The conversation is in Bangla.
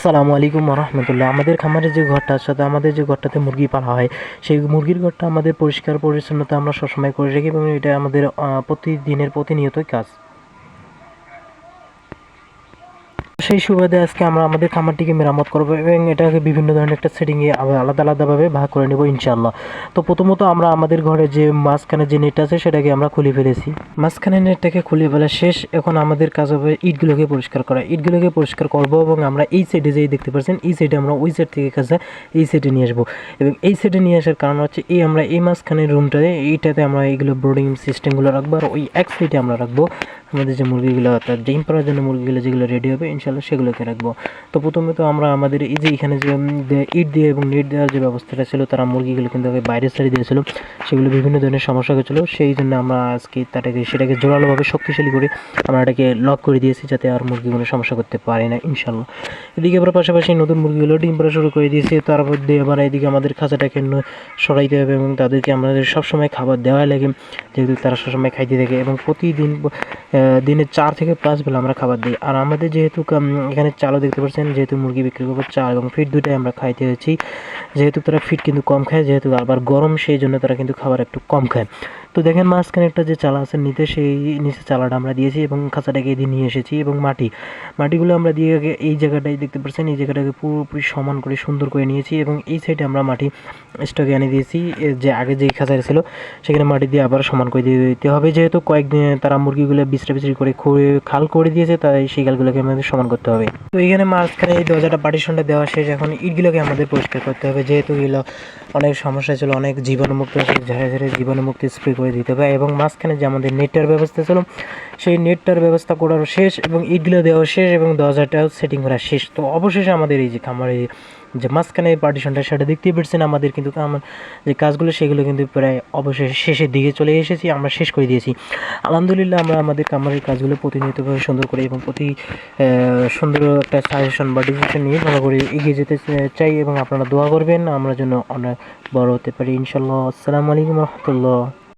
আসসালামু আলাইকুম রহমতুল্লাহ। আমাদের খামারে যে ঘরটা আছে, আমাদের যে ঘরটাতে মুরগি পালা হয়, সেই মুরগির ঘরটা আমাদের পরিষ্কার পরিচ্ছন্নতা আমরা সবসময় করে রাখি এবং এটা আমাদের প্রতিদিনের প্রতিনিয়তই কাজ। সেই সুবাদে আজকে আমরা আমাদের খামারটিকে মেরামত করবো এবং এটাকে বিভিন্ন ধরনের একটা সেটিংয়ে আলাদা আলাদাভাবে ভাগ করে নেব ইনশাআল্লাহ। তো প্রথমত আমরা আমাদের ঘরে যে মাঝখানে যে নেট আছে সেটাকে আমরা খুলে ফেলেছি। মাঝখানে নেটটাকে খুলে ফেলা শেষ। এখন আমাদের কাজ হবে ইটগুলোকে পরিষ্কার করা। ইটগুলোকে পরিষ্কার করবো এবং আমরা এই সাইডে যেই দেখতে পাচ্ছেন, এই সাইডে আমরা ওই সাইড থেকে কাছে এই সাইডে নিয়ে আসবো। এবং এই সাইডে নিয়ে আসার কারণ হচ্ছে আমরা এই মাঝখানের রুমটাতে এইটাতে আমরা এইগুলো ব্রোডিং সিস্টেমগুলো রাখবো, আর ওই এক সাইডে আমরা রাখবো আমাদের যে মুরগিগুলো অর্থাৎ ডিম পাড়ার জন্য মুরগিগুলো যেগুলো রেডি হবে ইনশাল্লাহ সেগুলোকে রাখবো। তো প্রথমে তো আমরা আমাদের এই যে এখানে যে ইট দিয়ে এবং নেট দেওয়ার যে ব্যবস্থাটা ছিল, তারা মুরগিগুলো কিন্তু বাইরে ছেড়ে দিয়েছিল, সেগুলো বিভিন্ন ধরনের সমস্যা হয়েছিল। সেই জন্য আমরা আজকে সেটাকে জোরালোভাবে শক্তিশালী করে আমরা এটাকে লক করে দিয়েছি, যাতে আর মুরগিগুলো সমস্যা করতে পারে না ইনশাল্লাহ। এদিকে আমরা পাশাপাশি নতুন মুরগিগুলো ডিম পাড়া শুরু করে দিয়েছি। তারপর দিয়ে আবার এদিকে আমাদের খাঁচাটাকে সরাইতে হবে এবং তাদেরকে আমাদের সবসময় খাবার দেওয়া লাগে, যেহেতু তারা সবসময় খাইতে থাকে এবং প্রতিদিন দিনে 4 থেকে 5 বেলা আমরা খাবার দিই। আর আমাদের যেহেতু এখানে চালও দেখতে পাচ্ছেন, যেহেতু মুরগি বিক্রি করবো, চাল এবং ফিড দুটাই আমরা খাইতে হচ্ছি। যেহেতু তারা ফিড কিন্তু কম খায়, যেহেতু আবার গরম, সেই জন্য তারা কিন্তু খাবার একটু কম খায়। তো দেখেন মাঝখানে একটা যে চালা আছে সেই নিচে চালাটা আমরা দিয়েছি এবং খাঁচাটাকে এদিকে নিয়ে এসেছি এবং মাটিগুলো আমরা দিয়ে এই জায়গাটায় দেখতে পাচ্ছেন, এই জায়গাটাকে পুরোপুরি সমান করে সুন্দর করে নিয়েছি এবং এই সাইডে আমরা মাটি স্টকে এনে দিয়েছি। যে আগে যেই খাঁচা ছিল সেখানে মাটি দিয়ে আবার সমান করে দিয়ে দিতে হবে, যেহেতু কয়েকদিন তারা মুরগিগুলো বিচড়ি করে খাল করে দিয়েছে, তাই সেই খালগুলোকে আমাদের সমান করতে হবে। তো এইখানে মাঝখানে এই দরজাটা পার্টিশনটা দেওয়া শেষ। এখন ইটগুলোকে আমাদের পরিষ্কার করতে হবে, যেহেতু এগুলো অনেক সমস্যা ছিল, অনেক জীবাণুমুক্ত ছিল, ঝেড়ে ঝেড়ে জীবাণুমুক্ত স্প্রে করে দিতে হবে। এবং মাঝখানে যে আমাদের নেটটার ব্যবস্থা ছিল, সেই নেটটার ব্যবস্থা করারও শেষ এবং ইটগুলো দেওয়া শেষ এবং দরজাটাও সেটিং করা শেষ। তো অবশেষে আমাদের এই যে খামারে যে মাঝখানে পার্টিশনটা, সেটা দেখতেই পাচ্ছেন আমাদের কিন্তু আমার যে কাজগুলো সেগুলো কিন্তু প্রায় অবশেষে শেষের দিকে চলে এসেছি, আমরা শেষ করে দিয়েছি আলহামদুলিল্লাহ। আমরা আমাদের খামারের কাজগুলো প্রতিনিয়তভাবে সুন্দর করে এবং সুন্দর একটা সাজেশন বা ডিসিশন নিয়ে ভালো করে এগিয়ে যেতে চাই এবং আপনারা দোয়া করবেন আমরা যেন অনেক বড় হতে পারি ইনশাল্লাহ। আসসালামু আলাইকুম রহমতুল্লাহ।